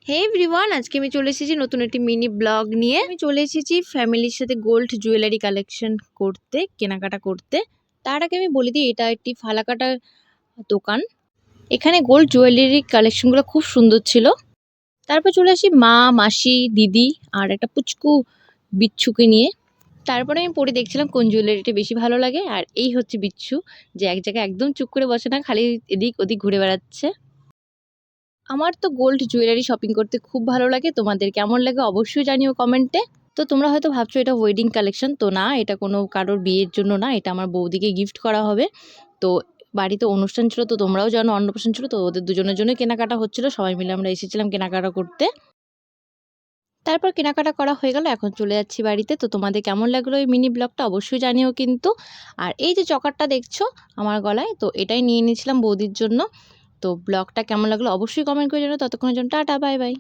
হে everyone, আজকে আমি চলে এসেছি নতুন একটি মিনি ব্লগ নিয়ে। আমি চলে এসেছি ফ্যামিলির সাথে গোল্ড জুয়েলারি কালেকশন করতে, কেনাকাটা করতে। তার আগে আমি বলে দিই, এটা একটি ফালাকাটা দোকান। এখানে গোল্ড জুয়েলারি কালেকশনগুলো খুব সুন্দর ছিল। তারপর চলে আসি মা, মাসি, দিদি আর একটা পুচকু বিচ্ছুকে নিয়ে। তারপরে আমি পরে দেখছিলাম কোন জুয়েলারিটা বেশি ভালো লাগে। আর এই হচ্ছে বিচ্ছু, যে এক জায়গায় একদম চুপ করে বসে না, খালি এদিক ওদিক ঘুরে বেড়াচ্ছে। আমার তো গোল্ড জুয়েলারি শপিং করতে খুব ভালো লাগে। তোমাদের কেমন লাগে অবশ্যই জানিও কমেন্টে। তো তোমরা হয়তো ভাবছো এটা ওয়েডিং কালেকশন, তো না, এটা কোনো কারোর বিয়ের জন্য না, এটা আমার বৌদিকে গিফট করা হবে। তো বাড়িতে অনুষ্ঠান ছিল, তো তোমরাও জানো অন্নপ্রাশন ছিল, তো ওদের দুজনের জন্য কেনাকাটা হচ্ছিল, সবাই মিলে আমরা এসেছিলাম কেনাকাটা করতে। তারপর কেনাকাটা করা হয়ে গেল, এখন চলে যাচ্ছি বাড়িতে। তো তোমাদের কেমন লাগলো এই মিনি ব্লগটা অবশ্যই জানিও কিন্তু। আর এই যে চকারটা দেখছো আমার গলায়, তো এটাই নিয়ে নিয়েছিলাম বৌদির জন্য। তো ব্লগটা কেমন লাগলো অবশ্যই কমেন্ট করে জানাও। ততক্ষণের জন্য টাটা, বাই বাই।